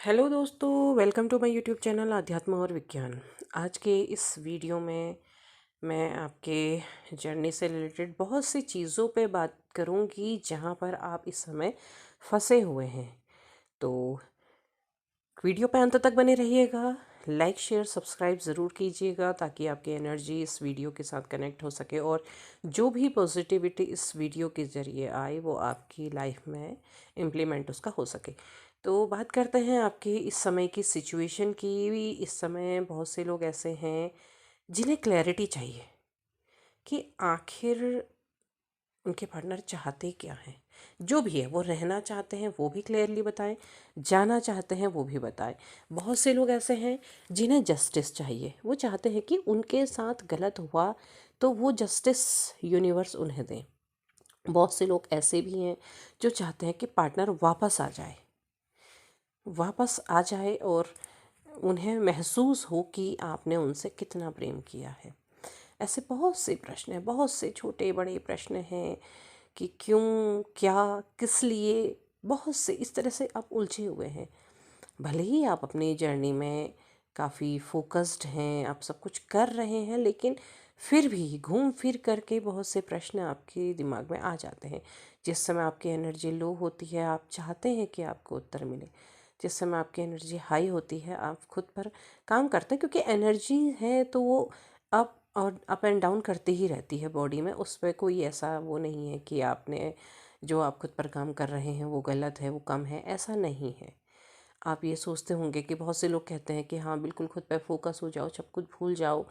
Hello दोस्तों, welcome to my YouTube channel Adhyatm aur विज्ञान। आज के इस वीडियो में मैं आपके जर्नी से रिलेटेड बहुत सी चीज़ों पे बात करूंगी जहां पर आप इस समय फंसे हुए हैं। तो वीडियो पे अंत तक बने रहिएगा। लाइक शेयर सब्सक्राइब ज़रूर कीजिएगा ताकि आपकी एनर्जी इस वीडियो के साथ कनेक्ट हो सके और जो भी पॉजिटिविटी इस वीडियो के ज़रिए आए वो आपकी लाइफ में इम्प्लीमेंट उसका हो सके। तो बात करते हैं आपके इस समय की सिचुएशन की। भी इस समय बहुत से लोग ऐसे हैं जिन्हें क्लैरिटी चाहिए कि आखिर उनके पार्टनर चाहते क्या हैं। जो भी है वो रहना चाहते हैं वो भी क्लियरली बताएं, जाना चाहते हैं वो भी बताएं। बहुत से लोग ऐसे हैं जिन्हें जस्टिस चाहिए, वो चाहते हैं कि उनके साथ गलत हुआ तो वो जस्टिस यूनिवर्स उन्हें दें। बहुत से लोग ऐसे भी हैं जो चाहते हैं कि पार्टनर वापस आ जाए और उन्हें महसूस हो कि आपने उनसे कितना प्रेम किया है। ऐसे बहुत से प्रश्न हैं, बहुत से छोटे बड़े प्रश्न हैं कि क्यों, क्या, किस लिए। बहुत से इस तरह से आप उलझे हुए हैं। भले ही आप अपनी जर्नी में काफ़ी फोकस्ड हैं, आप सब कुछ कर रहे हैं, लेकिन फिर भी घूम फिर करके बहुत से प्रश्न आपके दिमाग में आ जाते हैं। जिस समय आपकी एनर्जी लो होती है आप चाहते हैं कि आपको उत्तर मिले, जिस समय आपकी एनर्जी हाई होती है आप खुद पर काम करते हैं, क्योंकि एनर्जी है तो वो अप और अप एंड डाउन करती ही रहती है बॉडी में। उस पर कोई ऐसा वो नहीं है कि आपने जो आप खुद पर काम कर रहे हैं वो गलत है, वो कम है, ऐसा नहीं है। आप ये सोचते होंगे कि बहुत से लोग कहते हैं कि हाँ बिल्कुल खुद पे फोकस हो जाओ, सब कुछ भूल जाओ।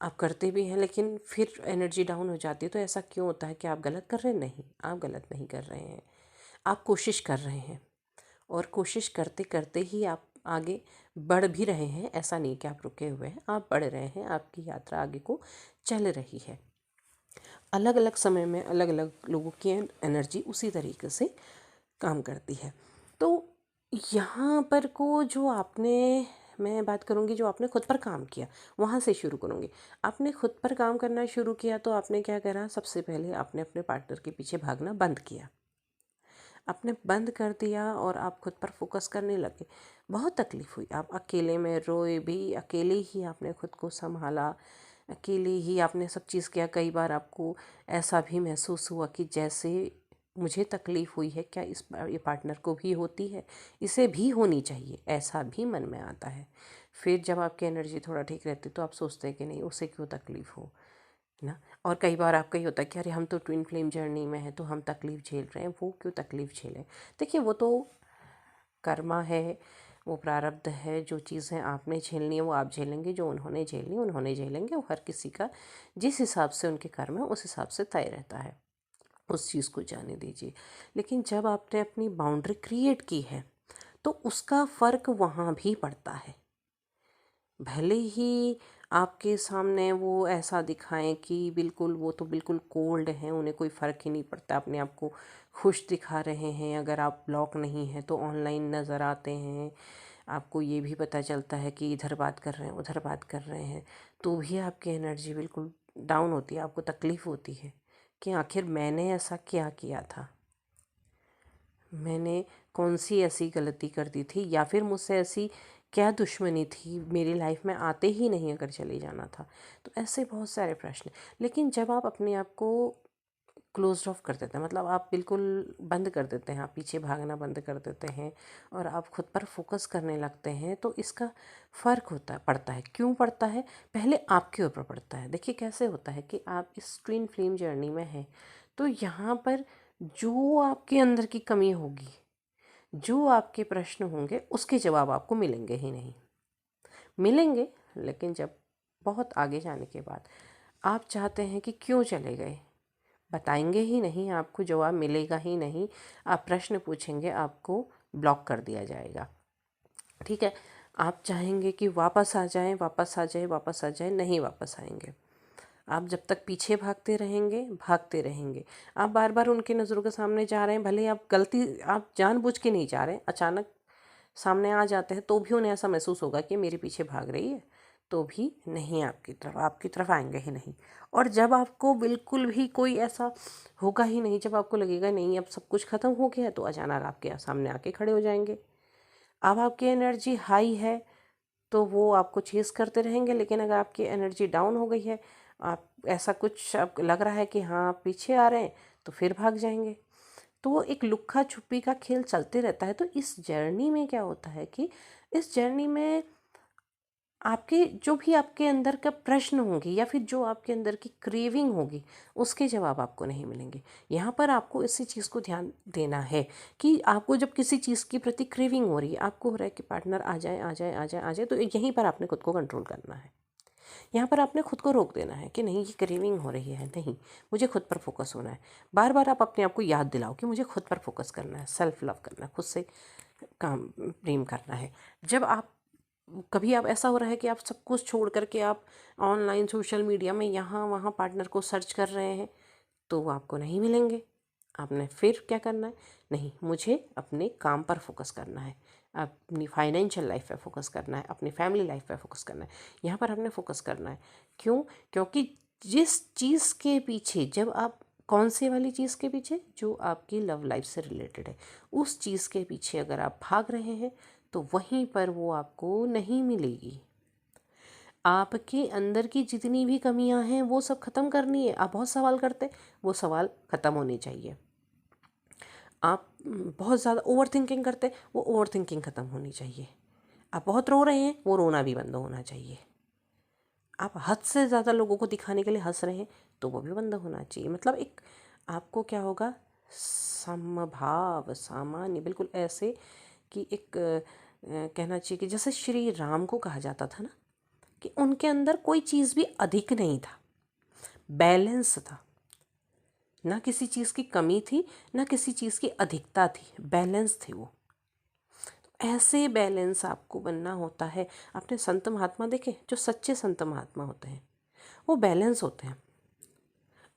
आप करते भी हैं लेकिन फिर एनर्जी डाउन हो जाती है। तो ऐसा क्यों होता है कि आप गलत कर रहे हैं? नहीं, आप गलत नहीं कर रहे हैं। आप कोशिश कर रहे हैं और कोशिश करते करते ही आप आगे बढ़ भी रहे हैं। ऐसा नहीं कि आप रुके हुए हैं, आप बढ़ रहे हैं, आपकी यात्रा आगे को चल रही है। अलग अलग समय में अलग अलग लोगों की एनर्जी उसी तरीके से काम करती है। तो यहाँ पर को जो आपने, मैं बात करूँगी जो आपने खुद पर काम किया, वहाँ से शुरू करूँगी। आपने खुद पर काम करना शुरू किया तो आपने क्या करा? सबसे पहले आपने अपने पार्टनर के पीछे भागना बंद किया। आपने बंद कर दिया और आप खुद पर फोकस करने लगे। बहुत तकलीफ़ हुई, आप अकेले में रोए भी, अकेले ही आपने खुद को संभाला, अकेले ही आपने सब चीज़ किया। कई बार आपको ऐसा भी महसूस हुआ कि जैसे मुझे तकलीफ़ हुई है, क्या ये पार्टनर को भी होती है, इसे भी होनी चाहिए, ऐसा भी मन में आता है। फिर जब आपकी एनर्जी थोड़ा ठीक रहती तो आप सोचते हैं कि नहीं, उसे क्यों तकलीफ़ हो ना। और कई बार आपका ये होता है कि अरे हम तो ट्विन फ्लेम जर्नी में हैं तो हम तकलीफ़ झेल रहे हैं, वो क्यों तकलीफ़ झेलें। देखिए वो तो कर्मा है, वो प्रारब्ध है। जो चीज़ें आपने झेलनी है वो आप झेलेंगे, जो उन्होंने झेलनी है उन्होंने झेलेंगे। वो हर किसी का जिस हिसाब से उनके कर्म है उस हिसाब से तय रहता है, उस चीज़ को जाने दीजिए। लेकिन जब आपने अपनी बाउंड्री क्रिएट की है तो उसका फ़र्क वहाँ भी पड़ता है। भले ही आपके सामने वो ऐसा दिखाएं कि बिल्कुल वो तो बिल्कुल कोल्ड हैं, उन्हें कोई फ़र्क ही नहीं पड़ता, अपने आप को खुश दिखा रहे हैं। अगर आप ब्लॉक नहीं हैं तो ऑनलाइन नज़र आते हैं, आपको ये भी पता चलता है कि इधर बात कर रहे हैं उधर बात कर रहे हैं, तो भी आपकी एनर्जी बिल्कुल डाउन होती है। आपको तकलीफ़ होती है कि आखिर मैंने ऐसा क्या किया था, मैंने कौन सी ऐसी गलती कर दी थी, या फिर मुझसे ऐसी क्या दुश्मनी थी, मेरी लाइफ में आते ही नहीं अगर चले जाना था। तो ऐसे बहुत सारे प्रश्न। लेकिन जब आप अपने आप को क्लोज ऑफ कर देते हैं, मतलब आप बिल्कुल बंद कर देते हैं, आप पीछे भागना बंद कर देते हैं और आप खुद पर फोकस करने लगते हैं, तो इसका फ़र्क पड़ता है। क्यों पड़ता है? पहले आपके ऊपर पड़ता है। देखिए कैसे होता है कि आप इस ट्विन फ्लेम जर्नी में हैं तो यहाँ पर जो आपके अंदर की कमी होगी, जो आपके प्रश्न होंगे, उसके जवाब आपको मिलेंगे ही नहीं। मिलेंगे लेकिन जब बहुत आगे जाने के बाद। आप चाहते हैं कि क्यों चले गए, बताएंगे ही नहीं, आपको जवाब मिलेगा ही नहीं। आप प्रश्न पूछेंगे, आपको ब्लॉक कर दिया जाएगा। ठीक है, आप चाहेंगे कि वापस आ जाएं, वापस आ जाए, वापस आ जाए, नहीं वापस आएंगे। आप जब तक पीछे भागते रहेंगे, आप बार बार उनकी नज़रों के सामने जा रहे हैं। भले आप गलती, आप जानबूझ के नहीं जा रहे, अचानक सामने आ जाते हैं तो भी उन्हें ऐसा महसूस होगा कि मेरे पीछे भाग रही है, तो भी नहीं, आपकी तरफ आएंगे ही नहीं। और जब आपको बिल्कुल भी कोई ऐसा होगा ही नहीं, जब आपको लगेगा नहीं अब सब कुछ ख़त्म हो गया है, तो अचानक आपके सामने आके खड़े हो जाएंगे। अब आपकी एनर्जी हाई है तो वो आपको चेज़ करते रहेंगे, लेकिन अगर आपकी एनर्जी डाउन हो गई है, आप ऐसा कुछ आपको लग रहा है कि हाँ आप पीछे आ रहे हैं, तो फिर भाग जाएंगे। तो वो एक लुक्का छुपी का खेल चलते रहता है। तो इस जर्नी में क्या होता है कि इस जर्नी में आपके जो भी आपके अंदर का प्रश्न होंगे या फिर जो आपके अंदर की क्रेविंग होगी, उसके जवाब आपको नहीं मिलेंगे। यहाँ पर आपको इसी चीज़ को ध्यान देना है कि आपको जब किसी चीज़ की प्रति क्रेविंग हो रही है, आपको हो रहा है कि पार्टनर आ जाए आ जाए आ जाए आ जाए, तो यहीं पर आपने खुद को कंट्रोल करना है। यहाँ पर आपने खुद को रोक देना है कि नहीं, ये क्रेविंग हो रही है, नहीं, मुझे खुद पर फोकस होना है। बार बार आप अपने आप को याद दिलाओ कि मुझे खुद पर फोकस करना है, सेल्फ लव करना है, खुद से काम प्रेम करना है। जब आप कभी आप ऐसा हो रहा है कि आप सब कुछ छोड़ करके आप ऑनलाइन सोशल मीडिया में यहाँ वहाँ पार्टनर को सर्च कर रहे हैं, तो वो आपको नहीं मिलेंगे। आपने फिर क्या करना है, नहीं, मुझे अपने काम पर फोकस करना है, अपनी फाइनेंशियल लाइफ पे फोकस करना है, अपनी फैमिली लाइफ पे फोकस करना है। यहाँ पर आपने फोकस करना है। क्यों? क्योंकि जिस चीज़ के पीछे जब आप, कौन सी वाली चीज़ के पीछे, जो आपकी लव लाइफ से रिलेटेड है, उस चीज़ के पीछे अगर आप भाग रहे हैं तो वहीं पर वो आपको नहीं मिलेगी। आपके अंदर की जितनी भी कमियां हैं वो सब खत्म करनी है। आप बहुत सवाल करते हैं, वो सवाल खत्म होने चाहिए। आप बहुत ज़्यादा ओवर थिंकिंग करते हैं, वो ओवर थिंकिंग खत्म होनी चाहिए। आप बहुत रो रहे हैं, वो रोना भी बंद होना चाहिए। आप हद से ज़्यादा लोगों को दिखाने के लिए हंस रहे हैं, तो वो भी बंद होना चाहिए। मतलब एक आपको क्या होगा, समभाव, सामान्य, बिल्कुल ऐसे कि एक कहना चाहिए कि जैसे श्री राम को कहा जाता था ना, कि उनके अंदर कोई चीज़ भी अधिक नहीं था, बैलेंस था। ना किसी चीज़ की कमी थी, ना किसी चीज़ की अधिकता थी, बैलेंस थे वो। ऐसे बैलेंस आपको बनना होता है। आपने संत महात्मा देखे, जो सच्चे संत महात्मा होते हैं, वो बैलेंस होते हैं।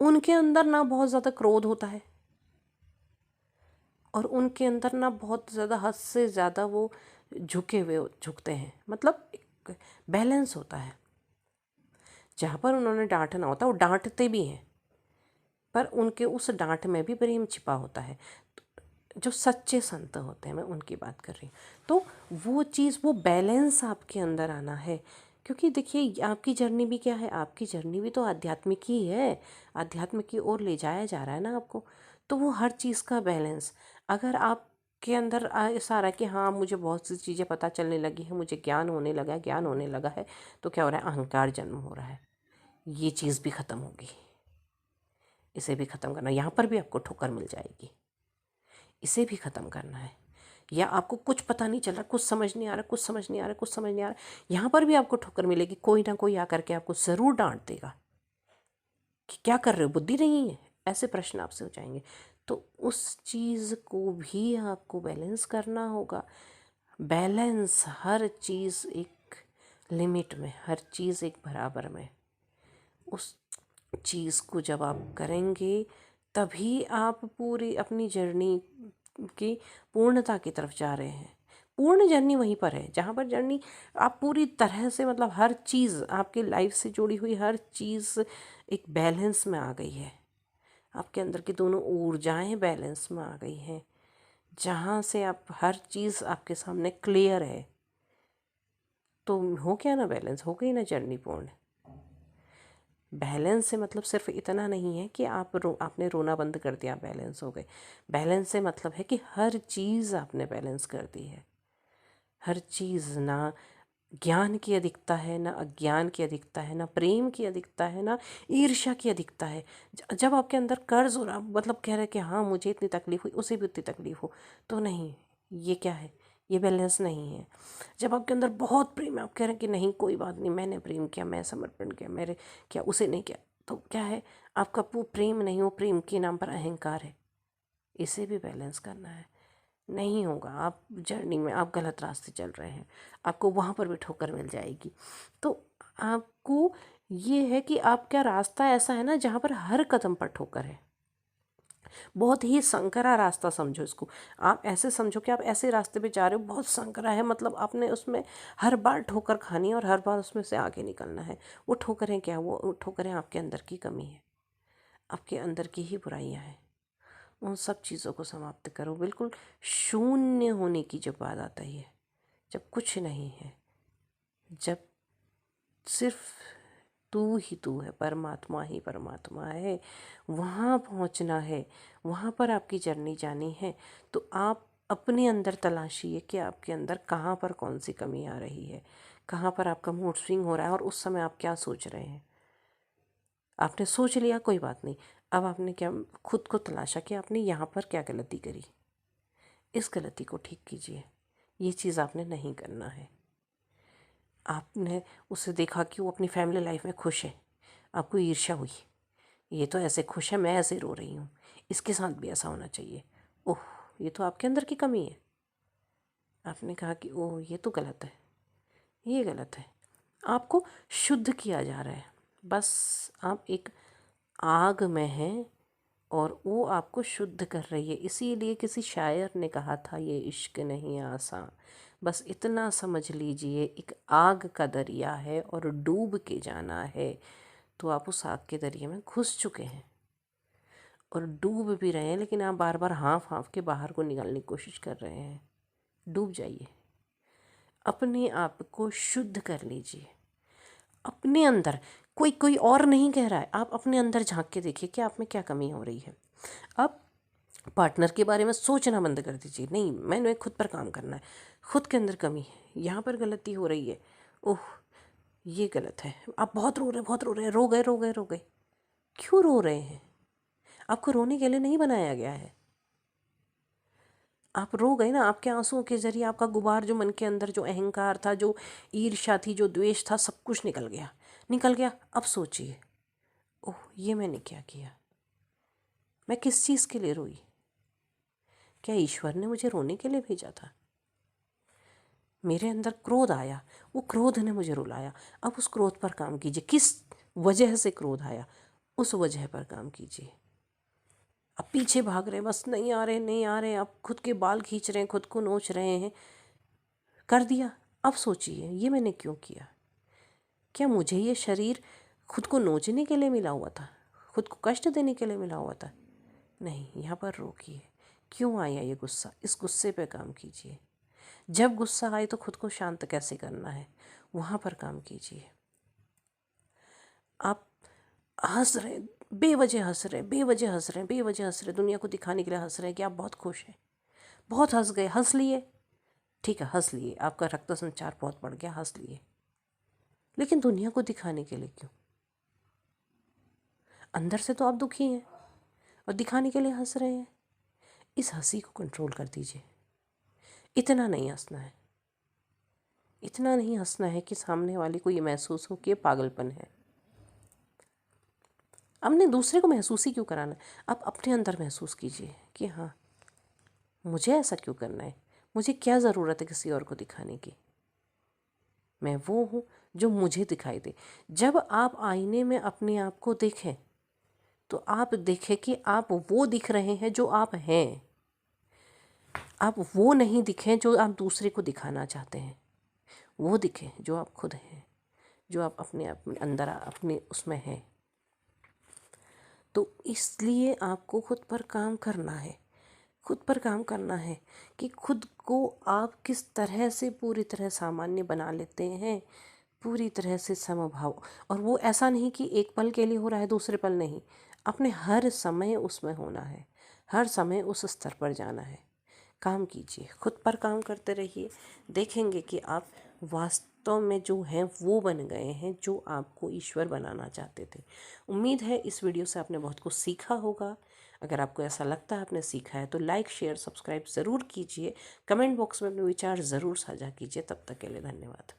उनके अंदर ना बहुत ज़्यादा क्रोध होता है, और उनके अंदर ना बहुत ज़्यादा, हद से ज़्यादा वो झुके हुए झुकते हैं। मतलब एक बैलेंस होता है। जहाँ पर उन्होंने डांटना होता है वो डांटते भी हैं, पर उनके उस डांट में भी प्रेम छिपा होता है। जो सच्चे संत होते हैं, मैं उनकी बात कर रही हूँ। तो वो चीज़, वो बैलेंस आपके अंदर आना है। क्योंकि देखिए, आपकी जर्नी भी क्या है, आपकी जर्नी भी तो आध्यात्मिक ही है, आध्यात्म की ओर ले जाया जा रहा है ना आपको। तो वो हर चीज़ का बैलेंस, अगर आप के अंदर ऐसा आ रहा है कि हाँ मुझे बहुत सी चीज़ें पता चलने लगी है, मुझे ज्ञान होने लगा है, ज्ञान होने लगा है, तो क्या हो रहा है, अहंकार जन्म हो रहा है। ये चीज़ भी ख़त्म होगी, इसे भी ख़त्म करना। यहाँ पर भी आपको ठोकर मिल जाएगी, इसे भी ख़त्म करना है। या आपको कुछ पता नहीं चल रहा, कुछ समझ नहीं आ रहा, कुछ समझ नहीं आ रहा, कुछ समझ नहीं आ रहा, यहाँ पर भी आपको ठोकर मिलेगी। कोई ना कोई आकर के आपको ज़रूर डांट देगा कि क्या कर रहे हो, बुद्धि नहीं है, ऐसे प्रश्न आपसे हो जाएंगे। तो उस चीज़ को भी आपको बैलेंस करना होगा। बैलेंस, हर चीज़ एक लिमिट में, हर चीज़ एक बराबर में। उस चीज़ को जब आप करेंगे, तभी आप पूरी अपनी जर्नी की पूर्णता की तरफ जा रहे हैं। पूर्ण जर्नी वहीं पर है जहाँ पर जर्नी आप पूरी तरह से, मतलब हर चीज़ आपकी लाइफ से जुड़ी हुई हर चीज़ एक बैलेंस में आ गई है। आपके अंदर की दोनों ऊर्जाएं बैलेंस में आ गई हैं, जहाँ से आप हर चीज़ आपके सामने क्लियर है। तो हो क्या ना, बैलेंस हो गई ना जर्नी पूर्ण। बैलेंस से मतलब सिर्फ इतना नहीं है कि आपने रोना बंद कर दिया, बैलेंस हो गए। बैलेंस से मतलब है कि हर चीज़ आपने बैलेंस कर दी है। हर चीज़, ना ज्ञान की अधिकता है, ना अज्ञान की अधिकता है, ना प्रेम की अधिकता है, ना ईर्ष्या की अधिकता है। जब आपके अंदर कर्ज हो रहा, मतलब कह रहे कि हाँ मुझे इतनी तकलीफ हुई, उसे भी उतनी तकलीफ हो, तो नहीं, ये क्या है, ये बैलेंस नहीं है। जब आपके अंदर बहुत प्रेम है, आप कह रहे हैं कि नहीं कोई बात नहीं, मैंने प्रेम किया, मैं समर्पण किया, मेरे क्या उसे नहीं किया, तो क्या है, आपका वो प्रेम नहीं, वो प्रेम के नाम पर अहंकार है। इसे भी बैलेंस करना है। नहीं होगा, आप जर्नी में आप गलत रास्ते चल रहे हैं, आपको वहाँ पर भी ठोकर मिल जाएगी। तो आपको ये है कि आपका रास्ता ऐसा है ना जहाँ पर हर कदम पर ठोकर है। बहुत ही संकरा रास्ता समझो इसको। आप ऐसे समझो कि आप ऐसे रास्ते पे जा रहे हो, बहुत संकरा है, मतलब आपने उसमें हर बार ठोकर खानी है और हर बार उसमें से आगे निकलना है। वो ठोकरें क्या, वो ठोकरें आपके अंदर की कमी है, आपके अंदर की ही बुराइयां हैं। उन सब चीज़ों को समाप्त करो। बिल्कुल शून्य होने की जब बात आती है, जब कुछ नहीं है, जब सिर्फ तू ही तू है, परमात्मा ही परमात्मा है, वहाँ पहुँचना है, वहाँ पर आपकी जर्नी जानी है, तो आप अपने अंदर तलाशिए कि आपके अंदर कहाँ पर कौन सी कमी आ रही है, कहाँ पर आपका मूड स्विंग हो रहा है और उस समय आप क्या सोच रहे हैं। आपने सोच लिया, कोई बात नहीं, अब आपने क्या खुद को तलाशा कि आपने यहाँ पर क्या गलती करी, इस गलती को ठीक कीजिए। ये चीज़ आपने नहीं करना है। आपने उसे देखा कि वो अपनी फैमिली लाइफ में खुश है, आपको ईर्ष्या हुई, ये तो ऐसे खुश है, मैं ऐसे रो रही हूँ, इसके साथ भी ऐसा होना चाहिए। ओह, ये तो आपके अंदर की कमी है। आपने कहा कि ओह ये तो गलत है, ये गलत है। आपको शुद्ध किया जा रहा है, बस आप एक आग में हैं और वो आपको शुद्ध कर रही है। इसीलिए किसी शायर ने कहा था, ये इश्क नहीं आसान, बस इतना समझ लीजिए एक आग का दरिया है और डूब के जाना है। तो आप उस आग के दरिया में घुस चुके हैं और डूब भी रहे हैं, लेकिन आप बार बार हाँफ हाँफ के बाहर को निकालने की कोशिश कर रहे हैं। डूब जाइए, अपने आप को शुद्ध कर लीजिए। अपने अंदर कोई और नहीं कह रहा है, आप अपने अंदर झांक के देखिए कि आप में क्या कमी हो रही है। अब पार्टनर के बारे में सोचना बंद कर दीजिए, नहीं मैंने खुद पर काम करना है, खुद के अंदर कमी है, यहाँ पर गलती हो रही है, ओह ये गलत है। आप बहुत रो रहे हैं, बहुत रो रहे हैं, रो गए रो गए रो गए। क्यों रो रहे हैं? आपको रोने के लिए नहीं बनाया गया है। आप रो गए ना, आपके आंसुओं के जरिए आपका गुबार, जो मन के अंदर जो अहंकार था, जो ईर्ष्या थी, जो द्वेष था, सब कुछ निकल गया, निकल गया। अब सोचिए, ओह ये मैंने क्या किया, मैं किस चीज़ के लिए रोई? क्या ईश्वर ने मुझे रोने के लिए भेजा था? मेरे अंदर क्रोध आया, वो क्रोध ने मुझे रुलाया। अब उस क्रोध पर काम कीजिए। किस वजह से क्रोध आया, उस वजह पर काम कीजिए। अब पीछे भाग रहे हैं, बस नहीं आ रहे नहीं आ रहे, अब खुद के बाल खींच रहे हैं, खुद को नोच रहे हैं, कर दिया। अब सोचिए, ये मैंने क्यों किया? क्या मुझे ये शरीर खुद को नोचने के लिए मिला हुआ था, खुद को कष्ट देने के लिए मिला हुआ था? नहीं, यहाँ पर रोकिए। क्यों आया ये गुस्सा, इस गुस्से पे काम कीजिए। जब गुस्सा आए तो खुद को शांत कैसे करना है, वहाँ पर काम कीजिए। आप हंस रहे, बेवजह हंस रहे, बेवजह हंस रहे, बेवजह हंस रहे, दुनिया को दिखाने के लिए हंस रहे हैं कि आप बहुत खुश हैं। बहुत हंस गए, हंस लिए, ठीक है हंस लिए, आपका रक्त संचार बहुत बढ़ गया, हंस लिए, लेकिन दुनिया को दिखाने के लिए क्यों? अंदर से तो आप दुखी हैं और दिखाने के लिए हंस रहे हैं। इस हंसी को कंट्रोल कर दीजिए। इतना नहीं हंसना है, इतना नहीं हंसना है कि सामने वाले को ये महसूस हो कि ये पागलपन है। हमने दूसरे को महसूस ही क्यों कराना है? आप अपने अंदर महसूस कीजिए कि हाँ मुझे ऐसा क्यों करना है, मुझे क्या ज़रूरत है किसी और को दिखाने की। मैं वो हूँ जो मुझे दिखाई दे। जब आप आईने में अपने आप को देखें तो आप देखें कि आप वो दिख रहे हैं जो आप हैं। आप वो नहीं दिखें जो आप दूसरे को दिखाना चाहते हैं, वो दिखें जो आप खुद हैं, जो आप अपने अंदर अपने उसमें हैं। तो इसलिए आपको खुद पर काम करना है, खुद पर काम करना है कि खुद को आप किस तरह से पूरी तरह सामान्य बना लेते हैं, पूरी तरह से समभाव। और वो ऐसा नहीं कि एक पल के लिए हो रहा है, दूसरे पल नहीं, अपने हर समय उसमें होना है, हर समय उस स्तर पर जाना है। काम कीजिए, खुद पर काम करते रहिए, देखेंगे कि आप वास्तव में जो हैं वो बन गए हैं जो आपको ईश्वर बनाना चाहते थे। उम्मीद है इस वीडियो से आपने बहुत कुछ सीखा होगा। अगर आपको ऐसा लगता है आपने सीखा है तो लाइक शेयर सब्सक्राइब ज़रूर कीजिए, कमेंट बॉक्स में अपने विचार ज़रूर साझा कीजिए। तब तक के लिए धन्यवाद।